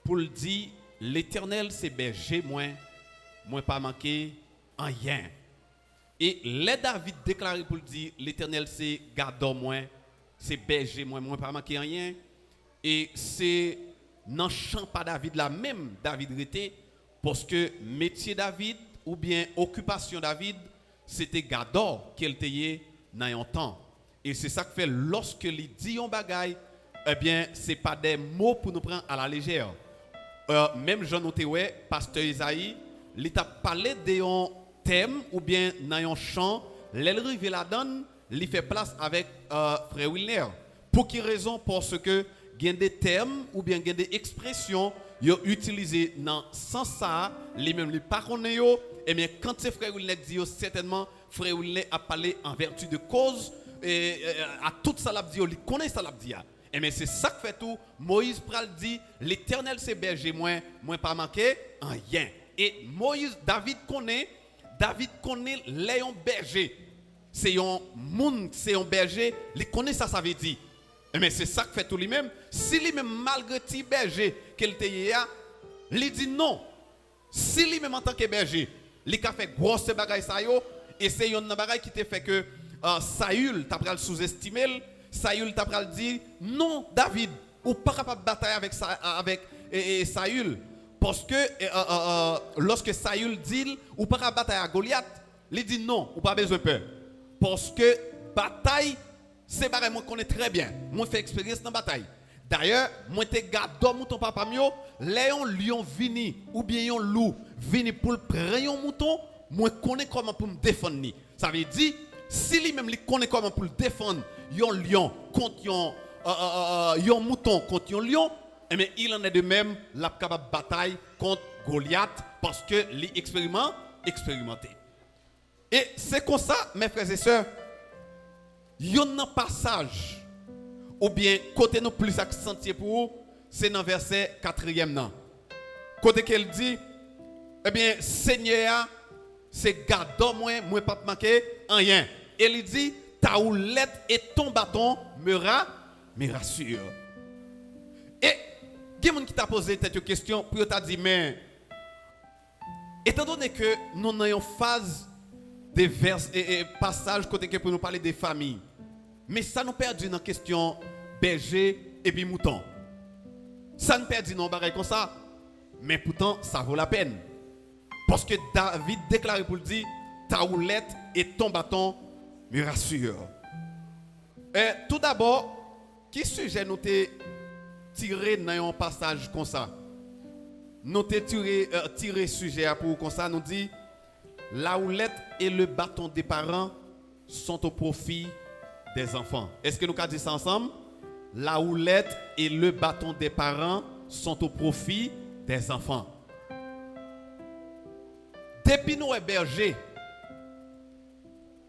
pour le dire, l'Éternel c'est berger, moi pas manqué en rien. Et les David déclaré pour le dire, l'Éternel c'est gardeur, moi, c'est berger, moi pas manqué en rien. Et c'est dans le champ pas David là même, David était, parce que métier David ou bien occupation David, c'était gardeur qu'il était dans un temps. Et c'est ça que fait lorsque il dit un bagaille, eh bien, ce n'est pas des mots pour nous prendre à la légère. Même Jean Noté, pasteur Isaïe, il a parlé d'un thème ou bien dans un chant, l'élrivé la donne, il fait place avec Frère Wilner. Pour quelle raison? Parce que il y a des termes ou bien il y a des expressions utilisées dans ce sens ça, les mêmes les paroles, et bien quand c'est Frère Wilner dit, certainement Frère Wilner a parlé en vertu de cause, et à toute ça l'a dit, il connaît ça l'a dit. Et mais c'est ça que fait tout. Moïse pral dit, l'Éternel c'est berger, moi pas manqué en rien. Et Moïse, David connaît Léon berger. C'est un monde, c'est un berger, il connaît ça, ça veut dire. Et mais c'est ça que fait tout lui-même. Si lui-même, malgré petit berger qu'il te y a, il dit non. Si lui-même en tant que berger, il a fait grosse bagaille ça yo, et c'est un bagaille qui te fait que Saül t'a pral sous-estimer. Saül t'a pral dit non David, ou pas capable de batailler avec Saül, parce que lorsque Saül dit ou pas capable de batailler à Goliath, il dit non, ou pas besoin de peur, parce que bataille c'est pareil, moi connais très bien, moi fait expérience dans la bataille. D'ailleurs, moi te garde mouton papa mio, léon lion vini ou bien un loup vini pour prendre un mouton, moi connais comment pour me défendre. Ça veut dire si lui-même il connaît comment pour le défendre, un lion contre un mouton contre un lion, eh bien, il en est de même la capable bataille contre Goliath parce que expérimenté. Et c'est comme ça, mes frères et sœurs, il y a un passage, ou bien côté nous plus accentué pour vous, c'est dans le verset 4e. Côté qu'elle dit, eh bien, Seigneur, c'est gardant moi pas manquer en rien. Et il dit, ta houlette et ton bâton me rassurent. Et il y a quelqu'un qui t'a posé cette question, puis t'a dit, mais étant donné que nous avons une phase de vers et passage côté que pour nous parler des familles, mais ça nous perdit dans la question berger et puis mouton. Ça nous perdit dans bagaille comme ça, mais pourtant ça vaut la peine. Parce que David déclare pour le dire, ta houlette et ton bâton me rassurent. Tout d'abord, qui sujet nous t'ai tiré dans un passage comme ça? Nous t'ai tiré sujet pour comme ça, nous dit, la houlette et le bâton des parents sont au profit des enfants. Est-ce que nous avons dit ça ensemble? La houlette et le bâton des parents sont au profit des enfants. Depuis nous berger,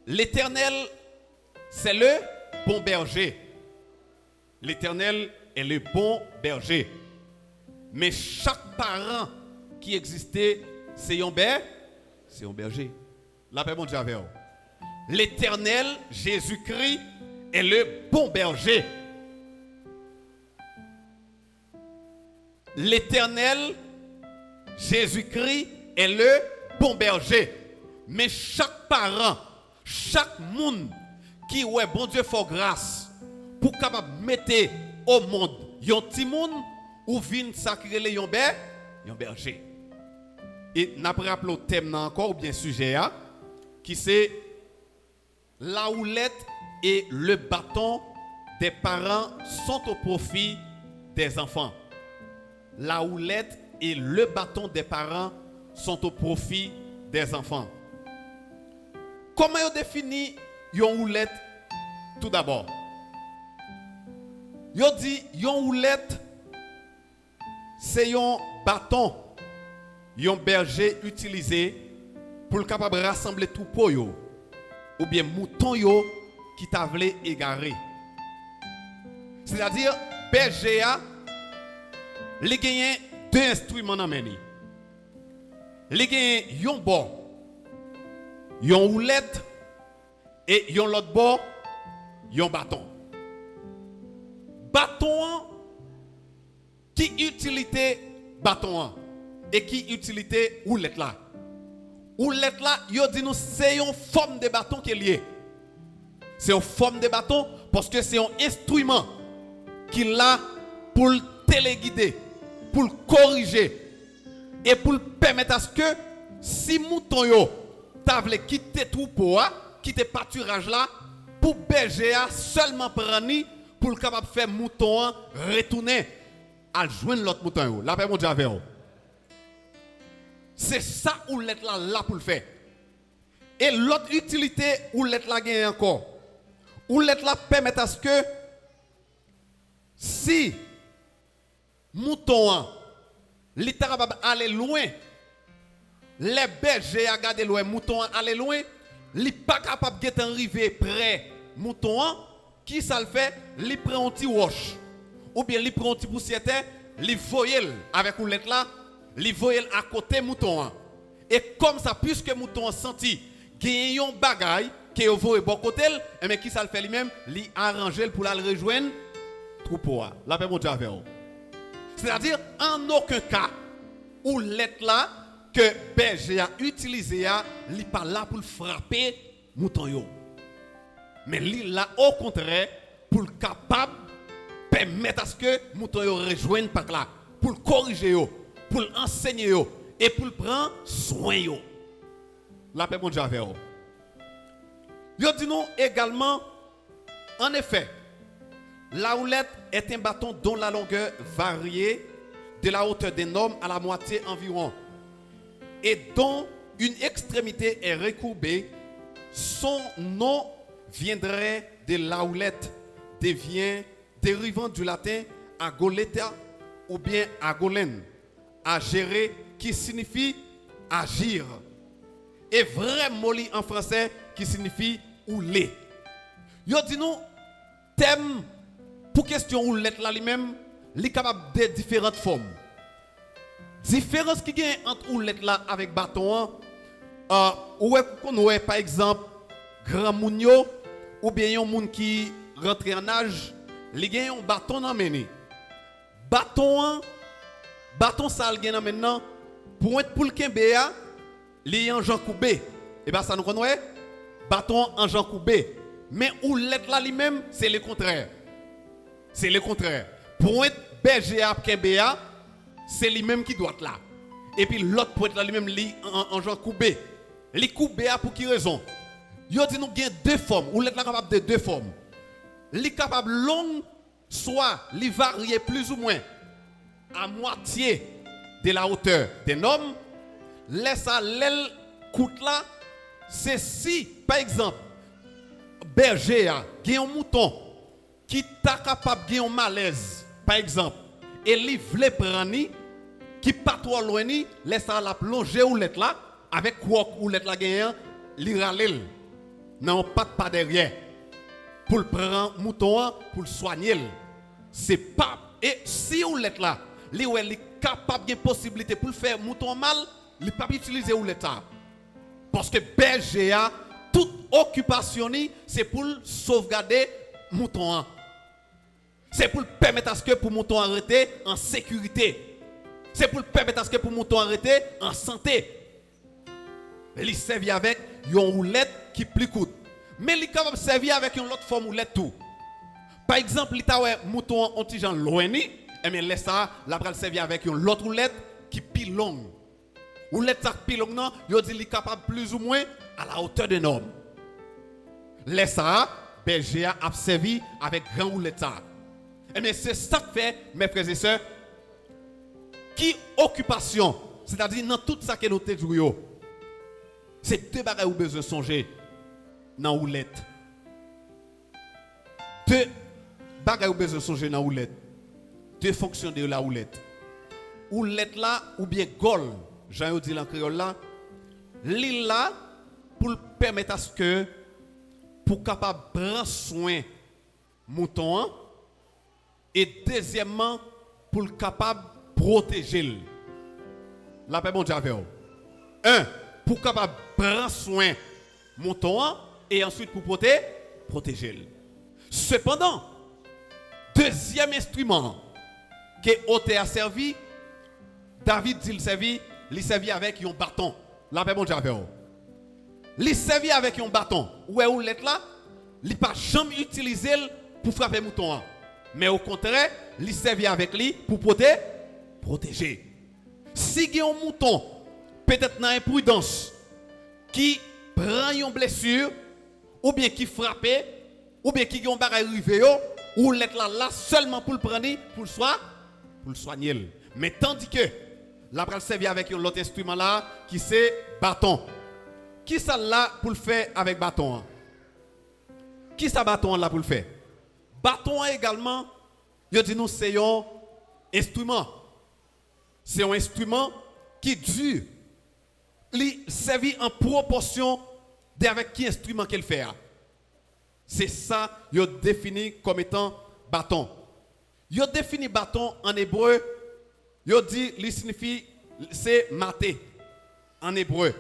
l'Éternel, c'est le bon berger. L'Éternel est le bon berger. Mais chaque parent qui existait, c'est un berger. La paix, mon Dieu, avec vous. L'Éternel, Jésus-Christ, est le bon berger. L'Éternel, Jésus-Christ, est le bon berger. Mais chaque parent, chaque monde qui ouais bon Dieu fait grâce pour capable mettre au monde un petit monde ou vinn sacrer les un berger. Et n'a pas rappelé le thème encore ou bien sujet qui c'est la houlette et le bâton des parents sont au profit des enfants. La houlette et le bâton des parents sont au profit des enfants. Comment on définit une houlette tout d'abord? On dit une houlette c'est un bâton, un berger utilisé pour le capable rassembler tout pour yo ou bien mouton yo qui t'a voulu égarer. C'est-à-dire berger a li gagne deux instruments dans main. Li gagne yon bord, yon houlette et yon l'autre bord, yon bâton. Bâton qui utilité bâton et qui utilité houlette là. Houlette là, yo dit nous c'est une forme de bâton qui est lié. C'est une forme de bâton parce que c'est un instrument qui l'a pour le téléguider, pour le corriger et pour le permettre à ce que si mouton yo t'a voulu quitter troupeau, quitter pâturage là pour berger seulement prendre pour le capable faire mouton retourner à joindre l'autre mouton yo. La paix mon Dieu avec vous. C'est ça où l'être là pour le faire. Et l'autre utilité où l'être là gagne encore. Où l'être là permet à ce que si mouton l'état capable aller loin, les bergers à garder loin, mouton aller loin, li pas capable d'arriver près mouton, qui ça le fait, li prend un petit wash ou bien li prend un petit poussière, li voyel avec ou l'être là. Li voyel à côté mouton. Et comme ça, puisque mouton senti qu'il y a un bagay qui est au bon côté, et mais qui ça le fait lui-même, li arranger pour la rejoindre troupeau. La paix mon Dieu avec vous. C'est-à-dire, en aucun cas, où l'être là que berger a utilisé, li pas là pour frapper mouton yo. Mais li là au contraire pour capable permettre à ce que mouton yo rejoigne par là, pour corriger yo, pour enseigner yo et pour prendre soin yo. La paix mon Dieu avec vous. Yo dit nous également, en effet, la houlette est un bâton dont la longueur varie de la hauteur d'un homme à la moitié environ et dont une extrémité est recourbée. Son nom viendrait de la houlette, dérivant du latin agoleta ou bien agolen, à gérer, qui signifie agir, et vrai molly en français qui signifie houler. Yo dit nous thème pour question houlette là lui-même, il est capable de différentes formes. Différence qui gagne entre houlette là avec bâton, ou est par exemple grand mounio ou bien un moun qui rentre en âge, il gagne un bâton dans mené. Bâton ça le gagne maintenant pour être pour le kembéa, li en Jean Koubé. Et bien ça nous connaît bâton en Jean Koubé. Mais houlette là lui-même, c'est le contraire. C'est le contraire. Pour être berger à kembéa, c'est lui-même qui doit être là. Et puis l'autre pour être là lui-même li en Jean Koubé. Li Koubé pour qui raison? Yo dit nous gagne deux formes. Houlette là capable de deux formes. Li capable long, soit li varier plus ou moins à moitié de la hauteur d'un homme, laisse à l'aile coûte là, c'est si, par exemple, berger a un mouton qui est capable de un malaise, par exemple, et li vle prendre, qui pas trop loin, laisse à la plonger ou l'être là, avec quoi ou l'être là gagnant, li ralel, non pas derrière, pour le prendre mouton, pour le soigner. C'est pas, et si ou l'être là, li ou est capable de possibilité pour faire mouton mal, il ne peut pas utiliser ou l'état. Parce que berger a toute occupation, c'est pour sauvegarder mouton. C'est pour permettre à ce que pour mouton arrêter en sécurité. C'est pour permettre à ce que pour mouton arrêter en santé. Il servir avec une houlette qui plus coûte. Mais il est capable de servir avec une autre forme houlette tout. Par exemple, il y a un mouton anti-gens loin. Et bien, laisse ça, la pral servir avec une autre roulette qui plus longue. Roulette ça plus longue, non, il dit qu'il est capable plus ou moins à la hauteur d'un homme. Laisse ça, berger a servi avec grand roulette ça. Et bien, c'est ça que fait, mes frères et sœurs, qui occupation, c'est-à-dire dans tout ça que nous te jouons, c'est deux bagages où besoin de songer dans roulette. Deux bagages où besoin de songer dans roulette. Deux fonctions de la houlette. Houlette là, ou bien gol, Jean dit en créole là, l'île là, pour permettre à ce que, pour capable prendre soin mouton, et deuxièmement, pour capable protéger. La paix bon Dieu avec vous. Un, pour capable prendre soin mouton, et ensuite pour protéger. Cependant, deuxième instrument, que ôté a servi, David dit il servit avec un bâton. La paix bon Dieu avec vous. Il servit avec un bâton. Où est où l'être là? Il n'a pas jamais utilisé pour frapper mouton. Mais au contraire, il servit avec lui pour protéger. Si il y a un mouton, peut-être dans imprudence, qui prend une blessure, ou bien qui frappe, ou bien qui a un bagage rivé, ou l'être là seulement pour le prendre, pour le soigner. Mais tandis que la pral servir avec un autre instrument là, qui c'est bâton. Qui ça là pour le faire avec bâton? Qui ça bâton là pour le faire? Bâton également, je dis nous c'est un instrument. C'est un instrument qui dure. Il servit en proportion d'avec qui instrument qu'il fait. C'est ça yo défini comme étant bâton. Yo défini bâton en hébreu, yo dit il signifie c'est maté en hébreu.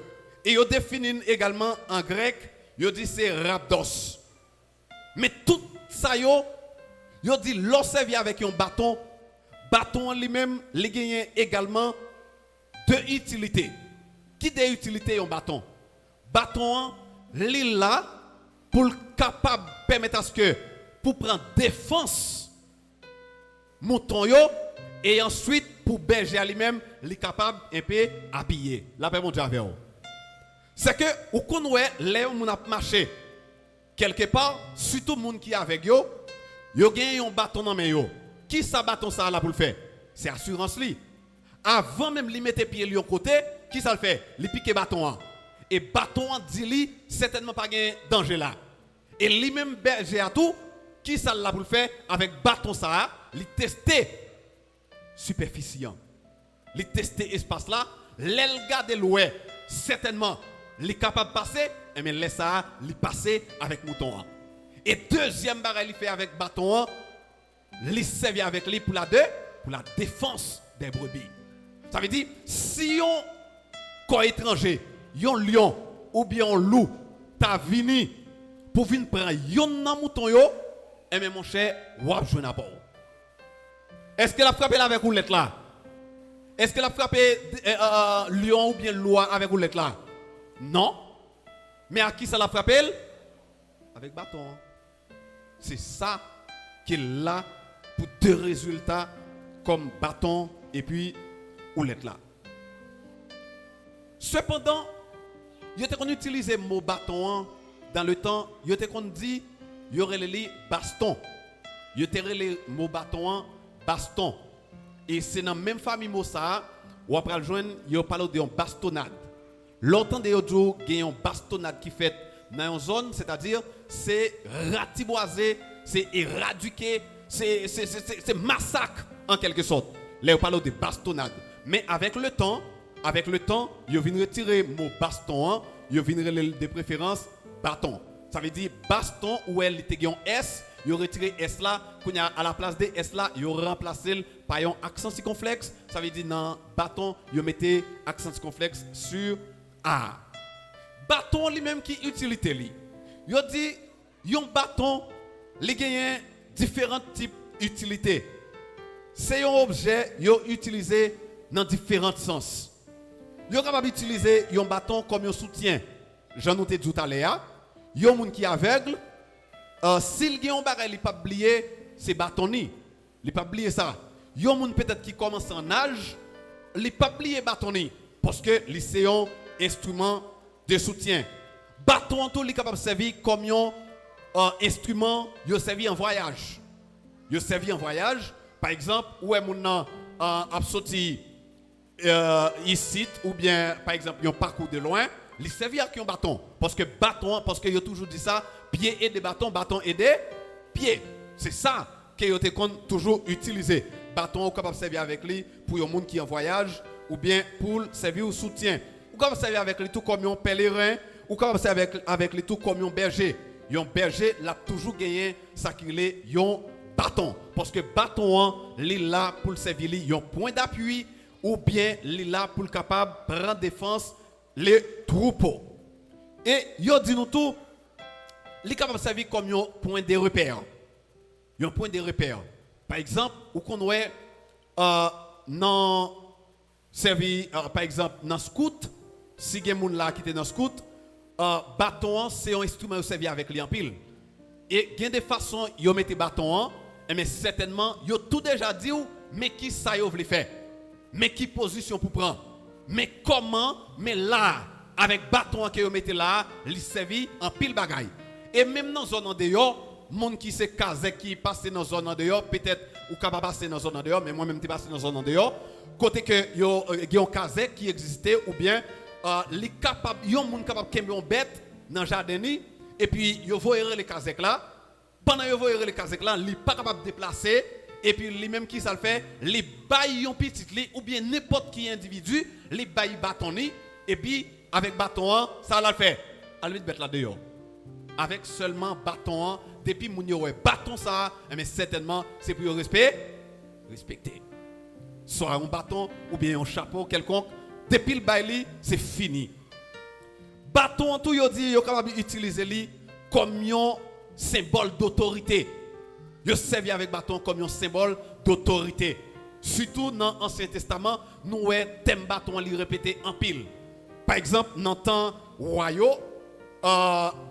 Et yo défini également en grec, yo dit c'est rhabdos. Mais tout ça yo dit l'observer avec un bâton. Bâton lui-même, il gagne également deux utilités. Qui des utilités un bâton? Bâton, il là pour capable permettre à ce que pour prendre défense mouton yo et ensuite pour berger lui-même, il est capable un peu habiller. La paix mon Dieu avec vous. C'est que ou qu'on ouais les on a marché quelque part surtout monde qui avec yo gagne un bâton dans main yo. Qui ça bâton ça là pour le faire? C'est assurance li. Avant même li mettre pied li au côté, qui ça le fait? Li pique bâton. Et bâton dit li certainement pas gain danger là. Et lui même berger à tout, qui ça là pour le faire avec bâton ça, li tester superficie. Li tester espace là, l'el garde l'oué certainement li capable de passer, mais laisse ça li passer avec mouton. Et deuxième bagage li fait avec bâton, li servi avec lui pour la défense des brebis. Ça veut dire, si un corps étranger, un lion ou bien un loup, t'a venu pour venir prendre un mouton, et bien mon cher, wap jouer n'abord. Est-ce qu'elle a frappé avec roulette là? Est-ce qu'elle a frappé lion ou bien loup avec roulette là? Non. Mais à qui ça l'a frappé? Avec bâton. C'est ça qu'il a pour deux résultats comme bâton et puis houlette là. Cependant, il était qu'on utilise le mot bâton dans le temps, il était qu'on dit il y aurait les baston. Il y aurait le mot bâton baston. Et c'est dans la même famille mot ça, ou après le joindre, il parle de bastonnade. Longtemps de jours, il y a une bastonnade qui fait dans une zone, c'est-à-dire c'est ratiboisé, c'est éradiqué, c'est massacre en quelque sorte. Là, on parle de bastonnade. Mais avec le temps, il vient retirer le mot baston, il vient de préférence bâton. Ça veut dire baston où elle était en S, il retiré S là, à la place de S là, il remplacé par un accent circonflexe. Ça veut dire dans bâton, il mettait accent circonflexe sur A. Bâton lui-même qui utilité lui. Il dit un bâton, il gagne différents types d'utilités. C'est un objet utilisé dans différents sens. Vous êtes capable d'utiliser un bâton comme un soutien. J'en ai dit tout à l'heure. Il y a un monde qui est aveugle. S'il y a un bagage, il ne peut pas oublier, c'est bâton. Il ne peut pas oublier ça. Il y a un monde peut-être qui commence en âge. Il ne peut pas oublier bâton. Parce que c'est un instrument de soutien. Bâton, tout, il est capable de servir comme un instrument, il servi en voyage. Il servi en voyage. Par exemple, où est mon sorti ici, ou bien, par exemple, un parcours de loin, il servi avec un bâton. Parce que il a toujours dit ça, pied et des bâtons, bâton et des pieds. C'est ça qu'il a toujours utilisé. Bâton, capable de servir avec lui pour un monde qui est en voyage, ou bien pour servir au soutien. Ou capable de servir avec lui tout comme un pèlerin, ou capable de servir avec lui tout comme un berger. Un berger l'a toujours gagné ça qu'il est un bâton. Parce que bâton, il est là pour servir un point d'appui, ou bien il est là pour capable de prendre défense les troupeaux. Et il dit nous tout, il est capable de servir comme un point de repère. Un point de repère. Par exemple, où qu'on voit dans servi par exemple dans scout, si il y a des gens là qui étaient dans scout, bâton c'est un instrument qui servi avec lui en pile. Et il y a des façons yo mettre bâton, mais certainement yo tout déjà dit mais qui ça yo veut faire? Mais qui position pour prendre? Mais comment? Mais là avec bâton que yo mettez là, il servi en pile bagaille. Et même dans zone en dehors, monde qui se casé qui passe dans zone en dehors, peut-être ou capable passer dans zone en dehors, mais moi même t'ai passé dans zone en dehors, côté que yo un casé qui existait ou bien les capable yon monde capable kembe on bête dans jardin ni et puis yo voyer les casé là, pendant yo voyer les casé là, li pas capable déplacer et puis lui même qui ça le fait, les bail yon petit li ou bien n'importe qui individu, les bail bâton ni et puis avec bâton ça la fait. À lui bête là dehors. Avec seulement bâton, depuis moun yo bâton ça, mais certainement c'est pour respecter. Soit un bâton ou bien un chapeau quelconque, depuis le baili, c'est fini. Bâton tout yo dit yo capable utiliser li comme un symbole d'autorité. Yo servi avec bâton comme un symbole d'autorité. Surtout dans l'Ancien Testament, nous avons thème bâton li répété en pile. Par exemple, dans le temps royal,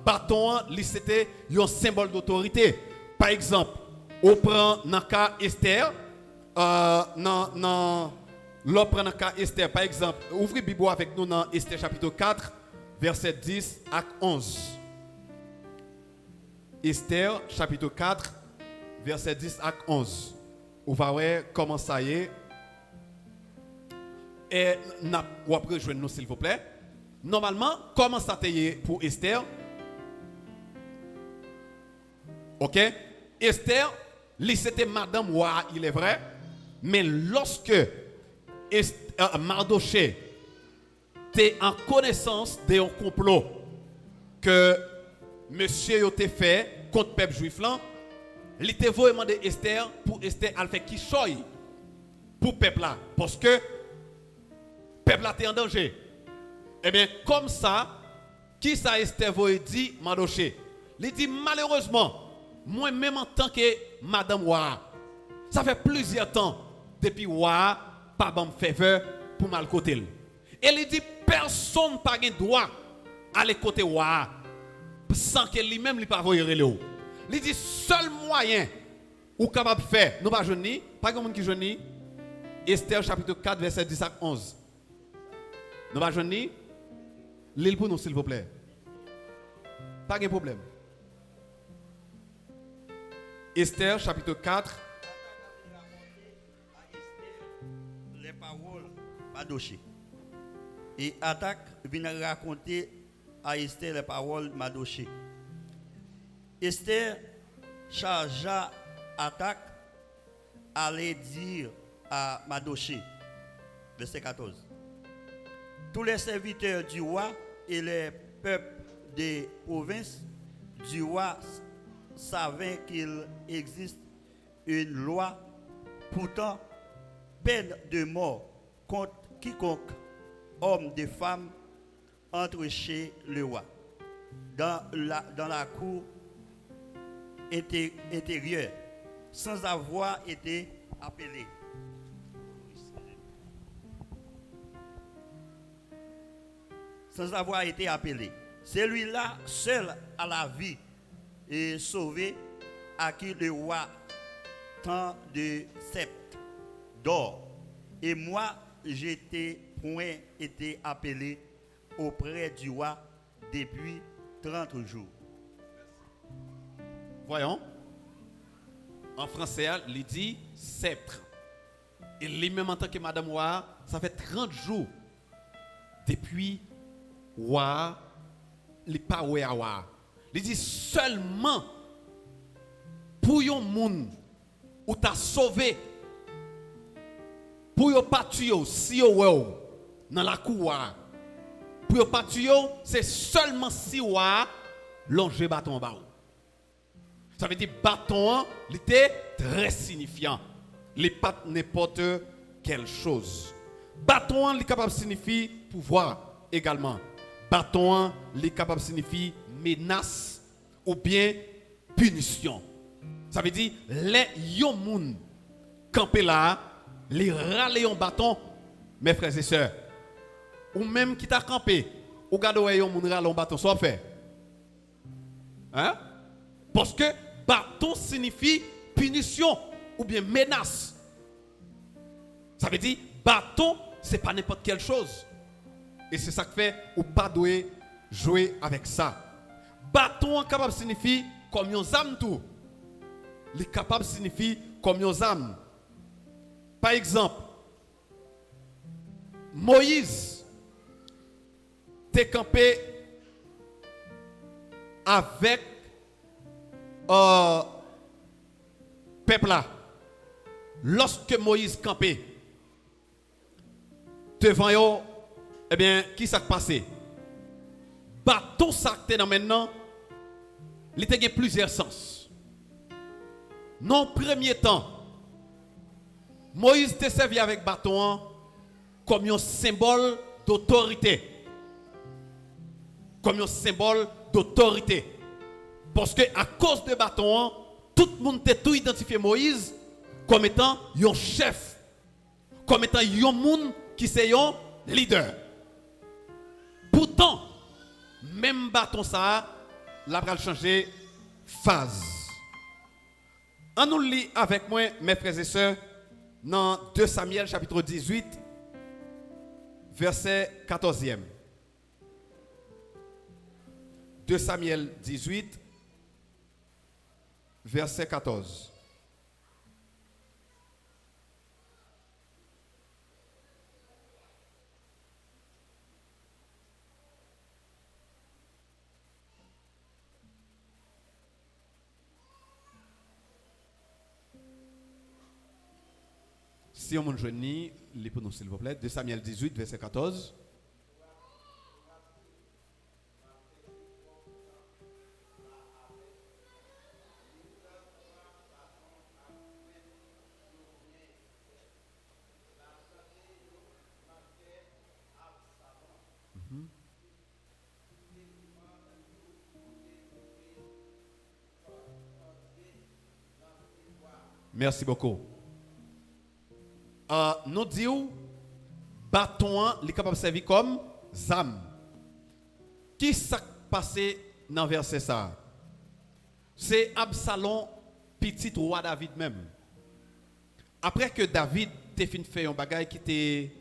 bâton, c'était un symbole d'autorité. Par exemple, on prend dans le cas Esther, l'on prend dans le cas Esther, par exemple, ouvrez la Bible avec nous dans Esther chapitre 4, verset 10 à 11. Esther chapitre 4, verset 10 à 11. On va voir comment ça y est. Et vous pouvez rejoindre nous s'il vous plaît. Normalement, comment ça y est pour Esther? Ok? Esther, c'était Madame Wa, il est vrai. Mais lorsque Mardoché était en connaissance d'un complot que monsieur a fait contre le peuple juif, il était vraiment de Esther pour Esther à faire qui choy pour le peuple là. Parce que le peuple était en danger. Eh bien, comme ça, qui ça Esther voit dit Mardoché? Il dit malheureusement, moi-même en tant que Madame Wa, ça fait plusieurs temps depuis Wa, pas bon faveur pour mal côté. Et il dit personne n'a pas de droit à aller côté Wa sans que lui-même ne pas voir le. Il dit seul moyen ou capable de faire, nous pas jeune, pas comme qui jeune. Esther chapitre 4 verset 10 à 11. Nous pas jeune. L'île pour nous, s'il vous plaît. Pas de problème. Esther, chapitre 4. Les paroles Mardoché. Et Attaque vient raconter à Esther les paroles Mardoché. Esther chargea Attaque aller dire à Mardoché. Verset 14. Tous les serviteurs du roi et les peuples des provinces du roi savaient qu'il existe une loi pourtant peine de mort contre quiconque homme et femme entre chez le roi dans la cour intérieure sans avoir été appelé. Sans avoir été appelé. Celui-là seul à la vie est sauvé, à qui le roi tant de sceptres d'or. Et moi, j'étais point été appelé auprès du roi depuis 30 jours. Voyons. En français, il dit sceptre. Et lui-même en tant que Madame Wa, ça fait 30 jours depuis Wa, li pa we a wa. Il dit seulement pour yon moun ou t'a sauvé pour yon pas tuyo si yo we dans la cour pour yon pas tuyo c'est seulement si wa longe bâton ba. Ça veut dire bâton il était très signifiant. Il pas n'importe quelle chose. Bâton il est capable de signifier pouvoir également. Bâton, les capable signifie menace ou bien punition. Ça veut dire les yon moun campé là, les râler un bâton, mes frères et sœurs, ou même qui t'a campé, ou garde un moun ralon bâton, soit fait. Hein? Parce que bâton signifie punition ou bien menace. Ça veut dire bâton, c'est pas n'importe quelle chose. Et c'est ça que fait ou pas doit jouer avec ça. Bâton capable signifie comme yon âme tout. Les capable signifie comme yon âme. Par exemple, Moïse t'est campé avec peuple là. Lorsque Moïse campé devant eux, eh bien, qui s'est passé? Bâton s'acte dans maintenant, il a plusieurs sens. Non, premier temps, Moïse t'a servi avec bâton comme un symbole d'autorité. Comme un symbole d'autorité. Parce que à cause de bâton, tout le monde t'a tout identifié Moïse comme étant un chef. Comme étant un monde qui c'est un leader. Pourtant, même bâton ça, la va changer phase. On nous lit avec moi, mes frères et sœurs, dans 2 Samuel chapitre 18, verset 14e. 2 Samuel 18, verset 14. Si on joue ni, les pour nous s'il vous plaît. 2 Samuel 18, verset 14. Merci beaucoup. Nous disons, bâton, il est capable de servir comme zam. Qui s'est passé dans le verset ça? C'est Absalom, petit roi David même. Après que David t'ait fait un bagage qui était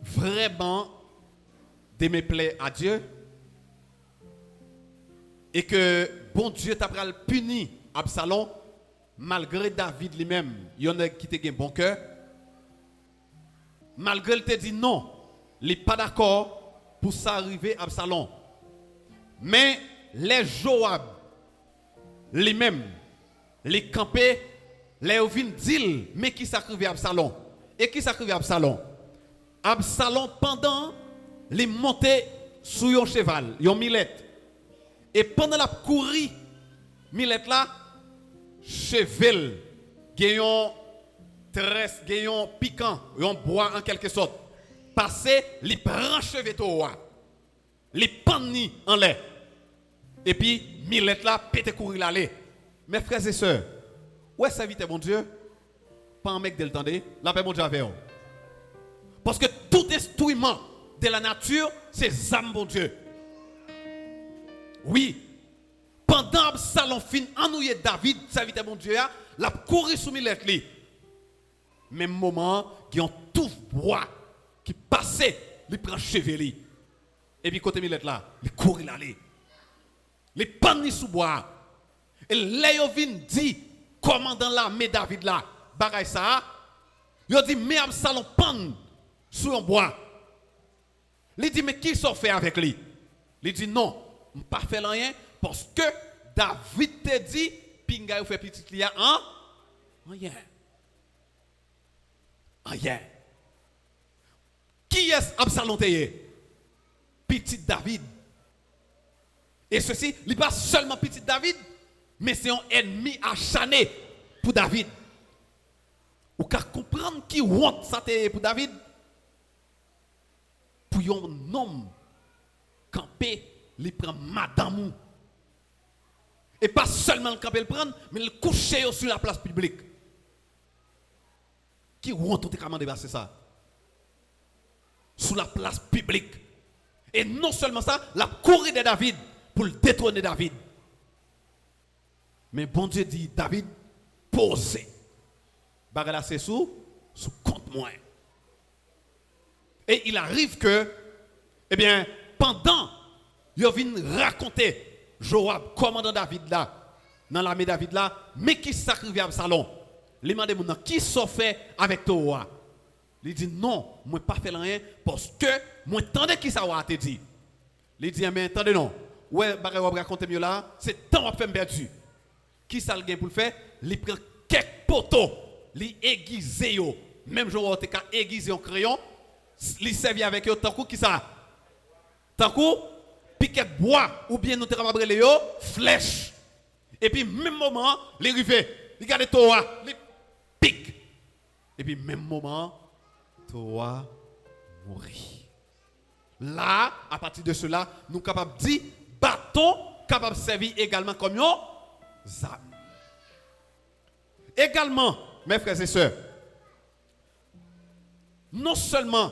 vraiment déméplé à Dieu, et que bon Dieu t'a puni Absalom, malgré David lui-même, il y en a qui te un bon cœur. Malgré il te dit non, il n'est pas d'accord pour ça arriver à Absalom. Mais les Joab, lui-même, les campés, les ovines disent, mais qui s'arrive à Absalom? Et qui s'arrive à Absalom? Absalom, pendant les montées sur un cheval, un millette. Et pendant la courir, millette là, cheval, gagnant tresse, gagnant piquant, un bois en quelque sorte. Passer, les prend cheveux les panni en l'air. Et puis, millette là, pété courir l'aller. Mes frères et sœurs, où est-ce que mon Dieu? Pas un mec de l'entendre, la paix mon Dieu avec vous. Parce que tout instrument de la nature, c'est âme mon Dieu. Oui. Pendant Absalom fin ennuyé David, serviteur mon Dieu, l'a couru sous millette li. Même moment, qui ont tout bois qui passait, il prend chevelu. Et puis côté millette là, il court l'aller. Les panni sous bois. Et Léovin dit, commandant l'armée David là, bagay ça, il dit mais Absalom panne sous un bois. Il dit mais qui s'en fait avec lui? Il dit non, je ne pas fait rien parce que David te dit, pinga ou fait petit lia en rien. Rien. Qui est Absalom teye? Petit David. Et ceci, il n'est pas seulement petit David, mais c'est un ennemi acharné pour David. Ou qu'à comprendre qui honte ça pour David? Pour un homme campé, il prend madame. Et pas seulement le camper le prendre, mais le coucher sur la place publique. Qui honte tout est commandé c'est ça? sous la place publique. Et non seulement ça, la courir de David pour le détrôner David. Mais bon Dieu dit, David, posez. Bagala c'est sous compte moi. Et il arrive que, eh bien, pendant, il vient raconter Joab, commandant David là, dans l'armée David là, mais qui sacrifie à Absalom. Il demande maintenant, qui s'en fait avec toi? Il dit non, moi pas fait rien parce que moi attendais qui ça va te dire. Il dit mais attendez non. Ouais, bagay va raconter mieux là, c'est temps à faire perdu. Qui ça le gain pour le faire? Il prend quelques poteaux, il aiguise yo. Même jour on te ka aiguiser en crayon, il servi avec eux tant qui ça. Tant piquet bois ou bien nous te capable yo flèche. Et puis même moment, il arrive, il garde toi, il pique. Et puis même moment toi mourir. Là, à partir de cela, nous sommes capables de dire bâton capable de servir également comme une zame. Également, mes frères et sœurs, non seulement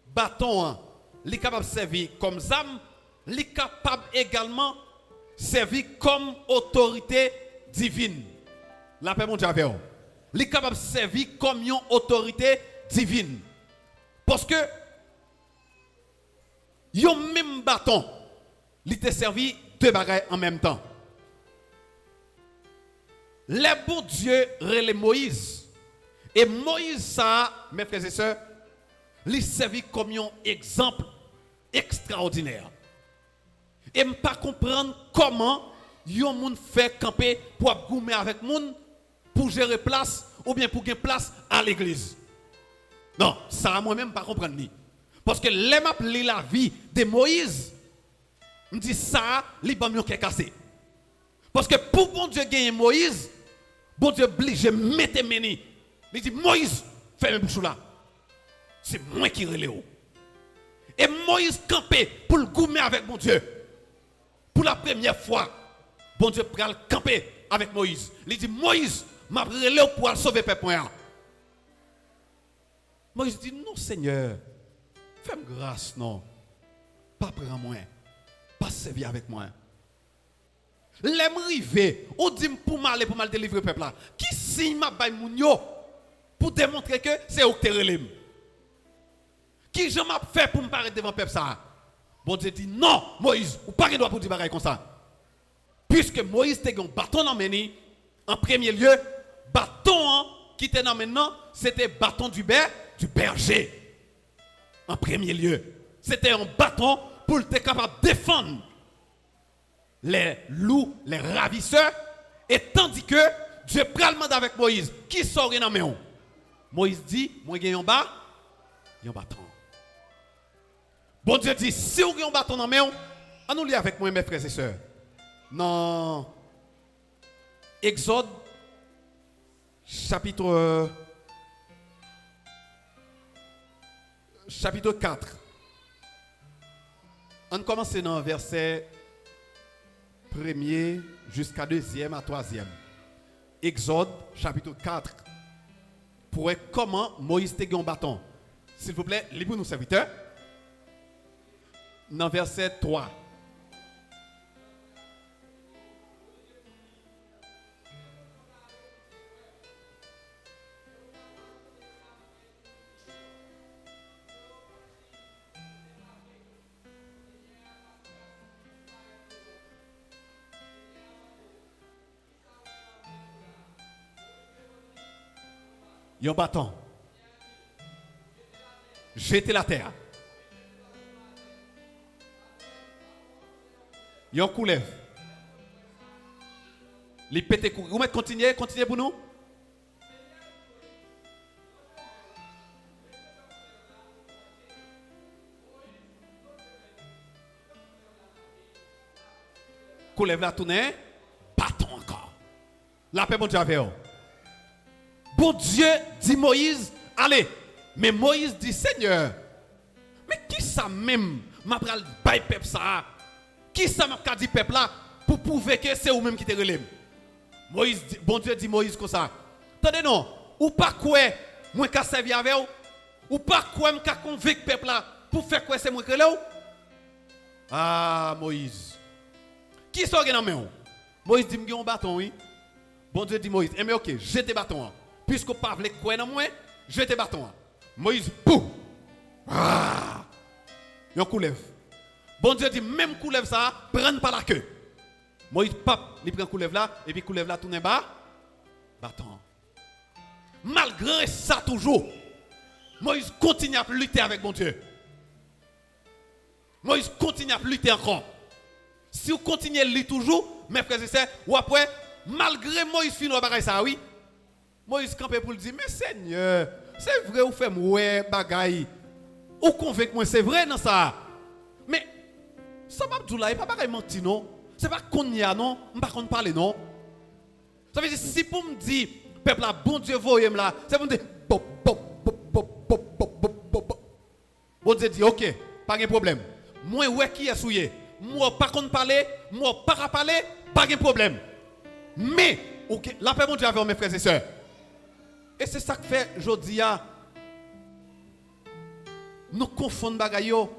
bâton est capable de servir comme zame, il est capable également de servir comme autorité divine. La paix mon Dieu avec vous. Il est capable de servir comme une autorité divine. Parce que yon même bâton, il te servi deux bagailles en même temps. Le bon Dieu relève Moïse. Et Moïse, ça, mes frères et sœurs, il servi comme un exemple extraordinaire. Et je ne pas comprendre comment yon moun fait camper pour goumer avec moun pour gérer place ou bien pour gagner place à l'église. Non, ça moi-même pas comprendre ni. Parce que les m'a li la vie de Moïse, me dit ça, li ba mieux que cassé. Parce que pour bon Dieu gagner Moïse, bon Dieu oblige mettre meni. Il dit Moïse, fais mes bouchou là. C'est moi qui relève. Et Moïse campé pour le goumer avec mon Dieu. Pour la première fois, bon Dieu pral camper avec Moïse. Il dit Moïse, m'a relève pour sauver peuple. Moïse dit non Seigneur, fais-moi grâce non. Pas prendre moi. Pas servir avec moi. L'aime rivé, ou dit pour mal délivrer peuple là. Qui signe m'a bay moun yo pour démontrer que c'est au que relève. Qui je m'a fait pour me paraître devant peuple ça? Bon Dieu dit non, Moïse, ou pas qu'il doit pour dire bagaille comme ça. Puisque Moïse te un bâton dans meni, en premier lieu, bâton qui était dans maintenant, c'était bâton du berger. En premier lieu, c'était un bâton pour être capable de défendre les loups, les ravisseurs, et tandis que Dieu prend le mandat avec Moïse, qui sort dans main. Moïse dit, moi j'ai un bâton. Bon Dieu dit, si vous avez un bâton dans main, allons lire avec moi mes frères et sœurs. Non. Exode chapitre 4. On commence dans le verset 1er jusqu'à 2e à 3e. Exode chapitre 4. Pour comment Moïse te un bâton. S'il vous plaît, libre nous serviteurs. Dans verset 3. Un bâton. Jeter la terre. Un coulev. Les pété courir. Vous mettez continuer pour nous. Coulev la tourner. Bâton encore. La paix bon Dieu avec vous. Bon Dieu dit Moïse, allez. Mais Moïse dit, Seigneur, mais qui ça même m'a pral bay peuple ça? Qui ça m'a dit peuple là pour prouver que c'est vous-même qui te relève? Moïse dit, bon Dieu dit Moïse comme ça. Attendez non, ou pas quoi, moi qui servi avec vous, Ou pas quoi me convaincre le peuple là pour faire quoi c'est moi que là? Ah, Moïse. Qui sont dans main? Moïse dit m'gè un bâton oui. Bon Dieu dit Moïse, mais OK, jette bâton. Puisque pas veut quoi dans moi, jette bâton. Moïse pou. Ah! Yon coulève. Bon Dieu dit même coulève ça, prenne par la queue. Moïse pape, il prend coulève là et puis coulève là tourne bas. Bâton. Malgré ça toujours, Moïse continue à lutter avec mon Dieu. Moïse continue à lutter encore. Si vous continuez à lutter toujours, mes frères et sœurs, ou après, malgré Moïse finit bagaille ça, oui. Moïse campé pour le dire, mais Seigneur, c'est vrai ou fait moi bagaille. Ou convainc moi, c'est vrai dans ça. Mais ça m'a dit là, il pas bagaille menti non. C'est pas qu'on y a non, on pas qu'on parler non. Ça veut dire si pour me dire peuple là, bon Dieu voyez là, c'est pour me dire pop pop pop pop pop pop pop pop. Bon Dieu dit OK, pas de problème. Moi ouais qui est souillé. Moi pas qu'on parler, moi pas parler, pas de problème. Mais OK, la paix mon Dieu avec mes frères et sœurs. Et c'est ça que fait aujourd'hui nous confondons bagaille yo.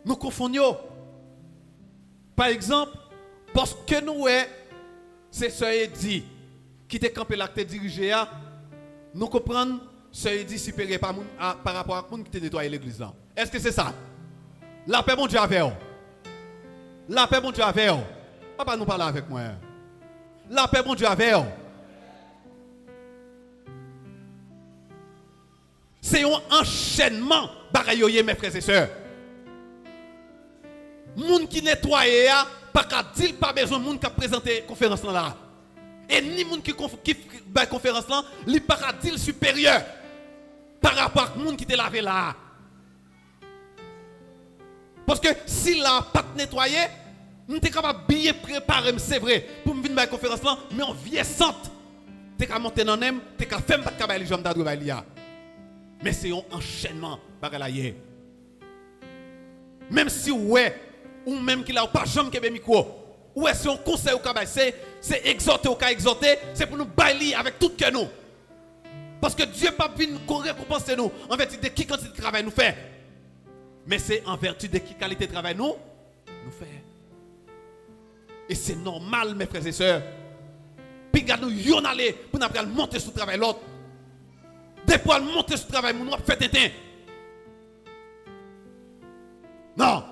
Nous confondons. Par exemple, parce que nous c'est ce Edi qui te campé là, qui te dirigé, nous comprenons ce Edi supérieur par rapport à qui te nettoyé l'église là. Est-ce que c'est ça? La paix mon Dieu avec vous. La paix mon Dieu avec vous. Papa nous parler avec moi. La paix mon Dieu avec vous. C'est un enchaînement bagayoye mes frères et sœurs. Moun qui nettoie pas qu'à dire pas besoin moun qui présenter conférence là. Et ni moun qui ba conférence là, li pas qu'à dire supérieur par rapport à moun qui te lavé là. Parce que si la pas nettoyé, nous t'es capable bien préparer, c'est vrai, pour me venir ba conférence là, mais en vieillissante. T'es capable monter dans nem, t'es capable faire pas de cabali jambes d'adou ba liya. Mais c'est un enchaînement bagalaye. Même si ouais ou même qu'il a pas jamais que micro ou est-ce un conseil au cabal c'est exhorter au cas exhorter c'est pour nous bailler avec tout que nous parce que Dieu pas venir récompenser nous en vertu de qui quantité de travail nous fait mais c'est en vertu de qui qualité de travail nous fait et c'est normal mes frères et sœurs puis garde nous yon aller pour nous après monter sur le travail l'autre des fois monter sur le travail nous fait tintin non.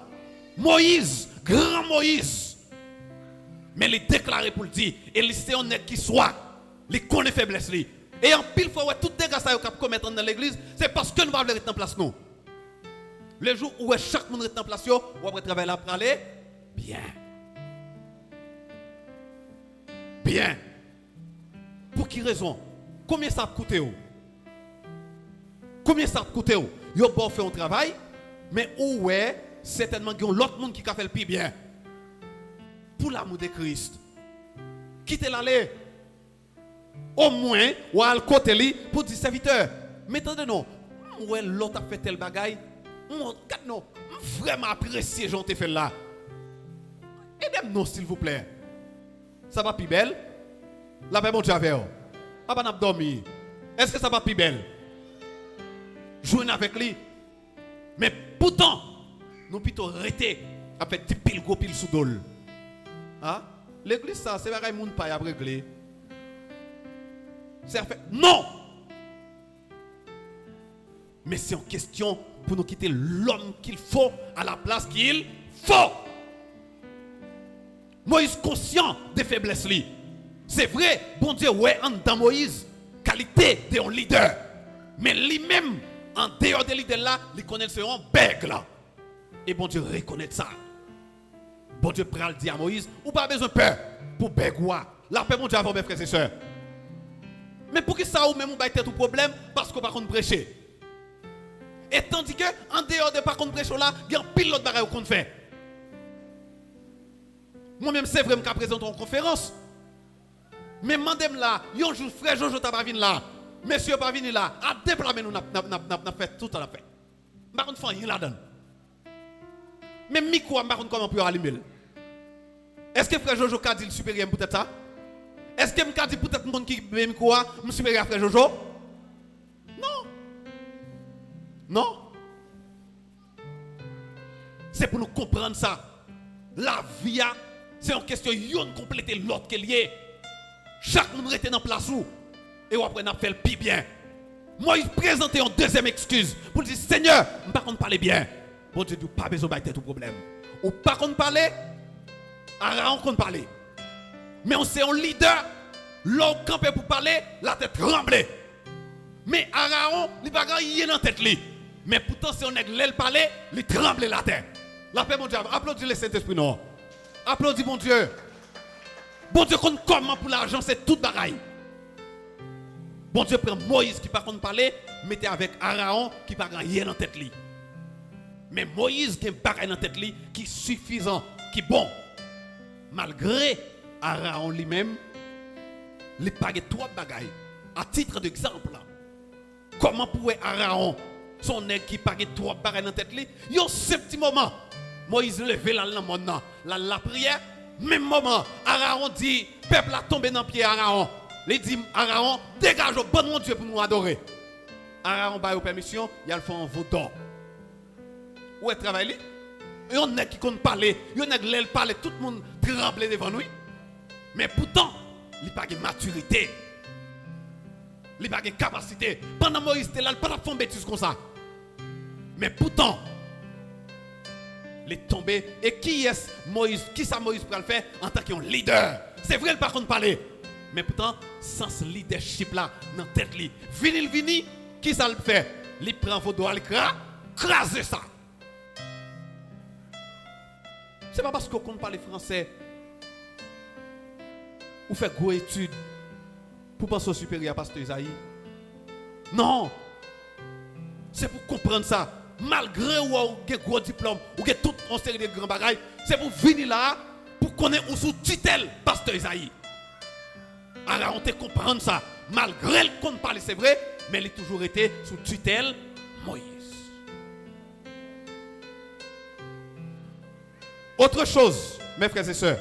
Moïse, grand Moïse, mais il déclaré pour le dire, et il c'est honnête qui soit, il connaît faiblesse. Et en pile fois, tout dégât ça qu'on commettre dans l'église, c'est parce que nous ne pouvons pas rester en place. Nous. Le jour où chaque monde reste en place, on va travailler là pour aller bien. Bien. Pour qui raison? Combien ça a coûté? Combien ça a coûté? Vous avez fait un travail, mais où est certainement qu'il y a l'autre monde qui a fait le plus bien. Pour l'amour de Christ. Quittez l'aller. Au moins, ou à côté lui pour dire serviteur. Mais attendez non. Ouais, l'autre a fait tel bagaille. Non, vraiment apprécié j'en t'ai fait là. Aidez-nous s'il vous plaît. Ça va plus belle? La paix mon Dieu avec vous. Papa n'a pas dormi. Est-ce que ça va plus belle? Jouer avec lui. Mais pourtant, nous plutôt arrêter à faire des piles gros piles sous dol. Hein? L'église ça c'est pas moun pa y a régler. C'est fait non. Mais c'est en question pour nous quitter l'homme qu'il faut à la place qu'il faut. Moïse conscient des faiblesses lui. C'est vrai, bon Dieu ouais en dans Moïse qualité de un leader. Mais lui-même en dehors des leaders là, il connaît ce un bègue là. Et bon Dieu reconnaît ça. Bon Dieu prend le dire à Moïse, ou pas besoin de peur pour bégouer. La paix, mon Dieu, avant mes frères et sœurs. Mais pour qui ça ou même on va être tout problème parce qu'on va contre prêcher. Et tandis que en dehors de par contre prêcher là, il y a un pile l'autre bagaille qu'on fait. Moi-même c'est vrai que je présente en conférence. Mais mandem là, un jour frère Jojo t'a pas venu là. Monsieur pas venu là, à déplacer nous n'a fait tout à fait. Par contre rien là-dedans. Même micro, je ne sais pas comment on peut allumer. Est-ce que frère Jojo a dit le supérieur peut-être ça? Est-ce que je dit peut-être que qui est micro, je supérieur à frère Jojo? Non. Non? C'est pour nous comprendre ça. La vie, c'est une question de compléter l'autre qui est lié. Chaque monde reste dans place où. Et après, on a fait le pire bien. Moi, il présentait une deuxième excuse pour dire Seigneur, je ne peux pas parler bien. Bon Dieu, pas besoin de tout problème. Ou pas qu'on parler, Aaron qu'on parler. Mais on sait un leader, l'autre campé pour parler, la tête tremblée. Mais Aaron, il n'a pas rien dans la tête. Mais pourtant, si on est là, parler, il tremble la tête. La paix, mon Dieu, applaudis le Saint-Esprit, non. Applaudis, mon Dieu. Bon Dieu, comment pour l'argent, c'est tout bagaille. Bon Dieu prend Moïse qui par contre parler, mettez avec Aaron qui pas rien en tête li. Mais Moïse qui a pas dans tête li qui suffisant, qui bon. Malgré Aaron lui-même, il pas trois bagailles. À titre d'exemple, comment pourrait Aaron son nègre qui pas trois bagailles dans tête li, yo ce petit moment Moïse levé la monde la prière, même moment Aaron dit peuple a tombé dans pied Aaron. Il dit Aaron, dégage au bon mon Dieu pour nous adorer. Aaron a eu permission, il a fait un vaudor. Où est le travail? Il y en a qui comptent parler, il y en a qui parler, tout le monde tremble devant nous. Mais pourtant, il n'a pas de maturité. Il n'a pas de capacité. Pendant Moïse était là, il n'a pas fait bêtise comme ça. Mais pourtant, il est tombé. Et qui est Moïse? Qui ça Moïse peut le faire en tant qu'un leader? C'est vrai, il n'a pas parler. Mais pourtant, sans ce leadership là, dans la tête, vini, qui ça le fait? Il prend vos doigts, il crase ça. Ce n'est pas parce qu'on parle français ou fait gros études pour penser au supérieur à Pasteur Isaïe. Non. C'est pour comprendre ça. Malgré ou un gros diplôme ou toute une série de grands bagailles, c'est pour venir là pour connaître ou sous tutelle Pasteur Isaïe. Alors on te comprendre ça. Malgré qu'on parle, c'est vrai, mais il a toujours été sous tutelle Moïse. Autre chose, mes frères et sœurs.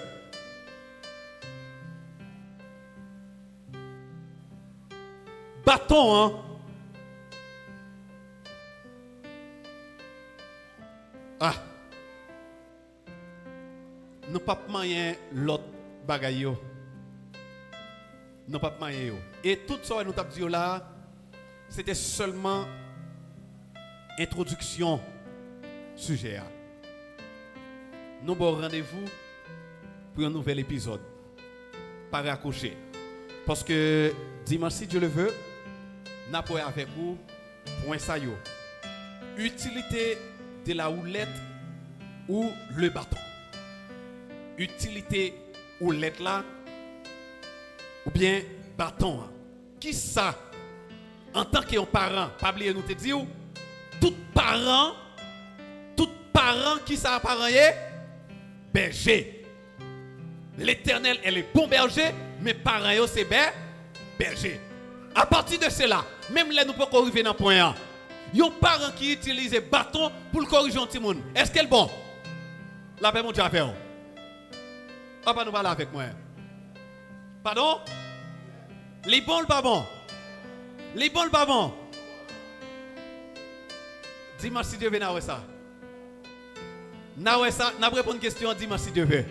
Bâton, hein? Ah. Nous pas moyen l'autre bagaille. Nous pas moyen. Et tout ça nous t'a dit là, c'était seulement introduction sujet. Nous avons rendez-vous pour un nouvel épisode. Pas raccrocher. Parce que dimanche, si Dieu le veut, nous avons avec vous point ça yo. Utilité de la houlette ou le bâton. Utilité houlette là ou bien bâton. Qui ça? En tant que parent, pas oublier nous te dire, tout parent qui ça parent berger. L'Éternel est le bon berger, mais parents c'est berger. À partir de cela, même là nous pouvons arriver dans le point 1. Il y a un parent qui utilise bâton pour le corriger un petit monde. Est-ce qu'elle est bon? La paix mon Dieu a fait. On va nous parler avec moi. Pardon? Les bons ou pas bon? Les bons ou pas bon? Dis-moi si Dieu veut n'a ça. N'a ça, n'a répondre une question, dis-moi si Dieu veut.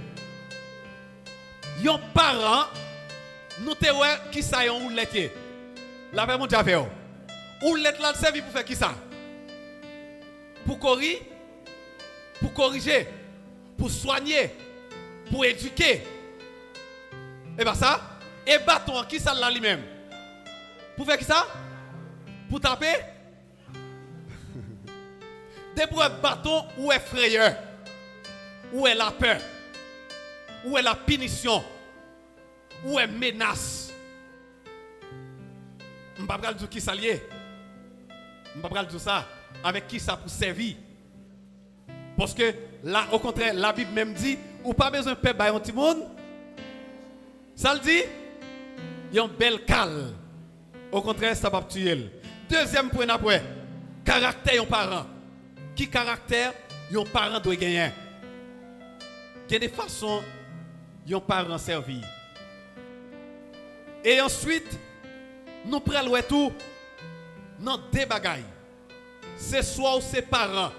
Yon parent, nous te ouais qui ça yon oulette. La paix mon Dieu a fait. Oulette là servi pour faire qui ça? Pour corriger, pour soigner, pour éduquer. Et bien ça, et bâton qui ça là lui-même? Pour faire qui ça? Pour taper? Des pour un bâton où est frayeur, où est la peur, où est la punition, où est menace. Je ne vais pas dire qui ça lié. Je ne vais pas dire ça avec qui ça pour servir. Parce que là, au contraire, la Bible même dit, ou pas besoin de paix par un petit monde. Ça le dit, il y a un bel cal. Au contraire, ça va tuer. Deuxième point après, caractère d'un parent. Qui caractère un parent doit gagner? Il y a des façons un parent servir. Et ensuite, nous prenons tout dans des bagailles. c'est soit ou c'est parent,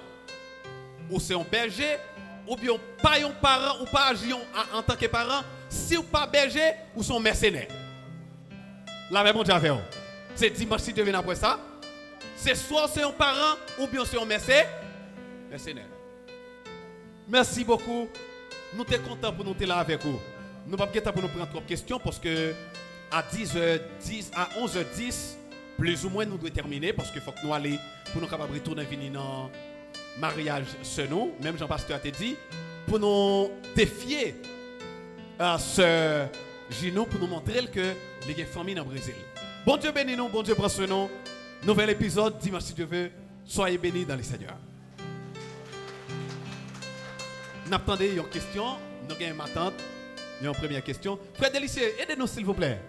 ou c'est un berger, ou bien pas un parent, ou pas agir en tant que parent. Si ou pas berger, ou sont mercenaires. La même chose à faire. C'est dimanche si tu viens après ça. C'est soit c'est un parent, ou bien c'est un mercenaire. Merci beaucoup. Nous sommes contents pour nous être là avec vous. Nous ne pouvons pas pour nous prendre trop de questions parce que à 10h10, à 11h10, plus ou moins nous devons terminer parce qu'il faut que nous allions pour nous capables de retourner dans le mariage chez nous. Même Jean-Pasteur a dit, pour nous défier ce Gino, pour nous montrer que les gens famille dans le Brésil. Bon Dieu bénis nous, bon Dieu prend soin nous. Nouvel épisode, dimanche si Dieu veut, soyez bénis dans le Seigneur. N'attendez une question, nous avons une attente, une première question. Frère Délicieux, aidez-nous s'il vous plaît.